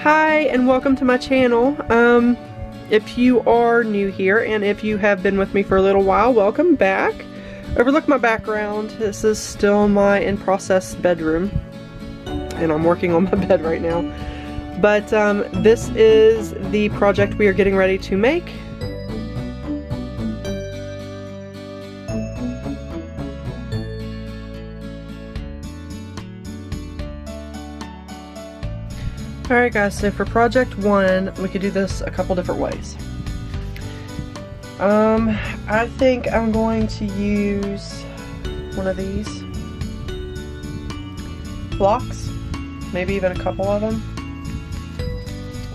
Hi and welcome to my channel. If you are new here and if you have been with me for a little while, welcome back. Overlook my background. This is still my in-process bedroom and I'm working on my bed right now. But this is the project we are getting ready to make. Alright guys, so for project 1, we could do this a couple different ways. I think I'm going to use one of these blocks, maybe even a couple of them.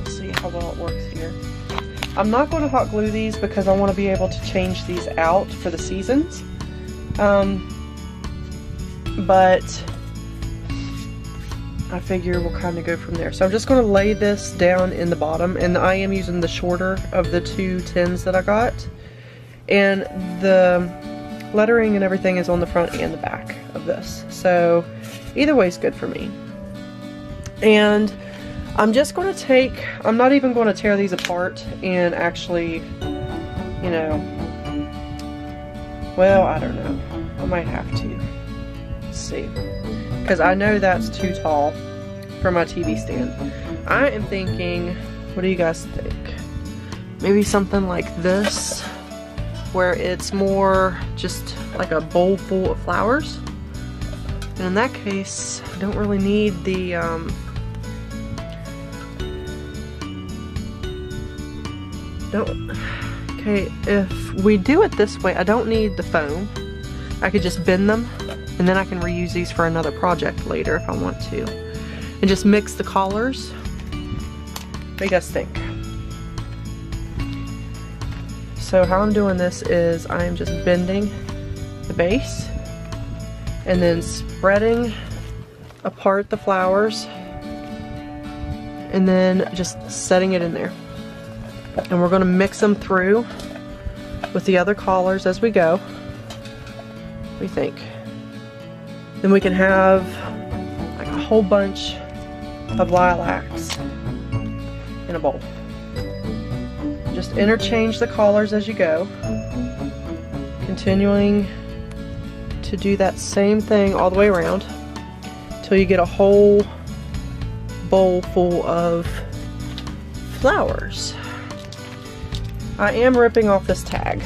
We'll see how well it works here. I'm not going to hot glue these because I want to be able to change these out for the seasons. But I figure we'll kind of go from there. So I'm just going to lay this down in the bottom, and I am using the shorter of the two tins that I got. And the lettering and everything is on the front and the back of this. So either way is good for me. And I'm just going to take, I'm not even going to tear these apart and actually, you know, well, I don't know. I might have to. Let's see. Because I know that's too tall for my TV stand. I am thinking, what do you guys think? Maybe something like this, where it's more just like a bowl full of flowers. And in that case, I don't really need the, okay, if we do it this way, I don't need the foam. I could just bend them, and then I can reuse these for another project later if I want to. And just mix the collars. What do you guys think? So how I'm doing this is I'm just bending the base and then spreading apart the flowers and then just setting it in there. And we're going to mix them through with the other collars as we go. What do you think? Then we can have like a whole bunch of lilacs in a bowl. Just interchange the collars as you go, continuing to do that same thing all the way around till you get a whole bowl full of flowers. I am ripping off this tag.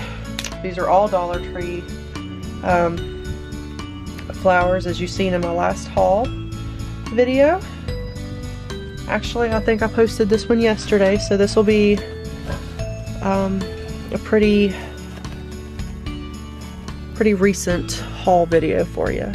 These are all Dollar Tree flowers, as you've seen in my last haul video. Actually, I think I posted this one yesterday, so this will be a pretty recent haul video for you.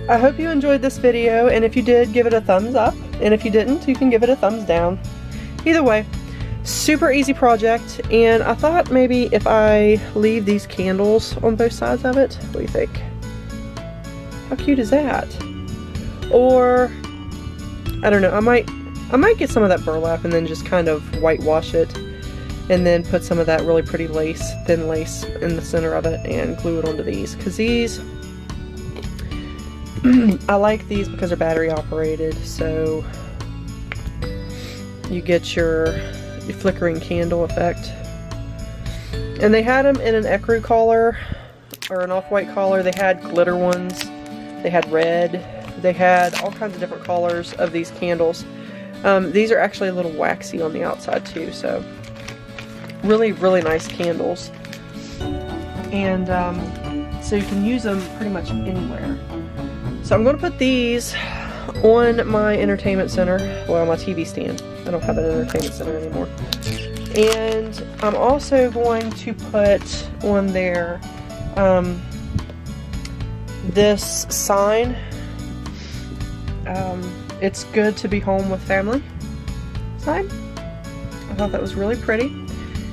I hope you enjoyed this video, and if you did, give it a thumbs up, and if you didn't, you can give it a thumbs down. Either way, super easy project, and I thought maybe if I leave these candles on both sides of it, what do you think? How cute is that? Or, I don't know, I might get some of that burlap and then just kind of whitewash it, and then put some of that really pretty lace, thin lace in the center of it, and glue it onto these, because these, I like these because they're battery operated, so you get your flickering candle effect. And they had them in an ecru collar or an off-white collar. They had glitter ones, they had red, they had all kinds of different colors of these candles. These are actually a little waxy on the outside too, so really nice candles. And so you can use them pretty much anywhere. So I'm going to put these on my entertainment center, well, my TV stand. I don't have an entertainment center anymore. And I'm also going to put on there this sign It's good to be home with family side. I thought that was really pretty.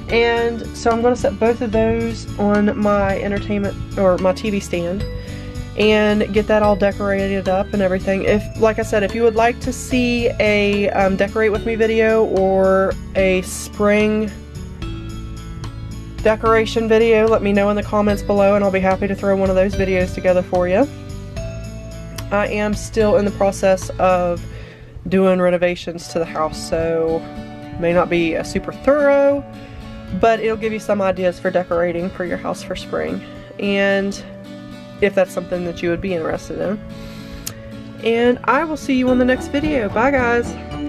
And so I'm going to set both of those on my entertainment, or my TV stand, and get that all decorated up and everything. If, like I said, if you would like to see a decorate with me video or a spring decoration video, let me know in the comments below and I'll be happy to throw one of those videos together for you. I am still in the process of doing renovations to the house, so may not be a super thorough, but it'll give you some ideas for decorating for your house for spring, and if that's something that you would be interested in. And I will see you on the next video. Bye guys!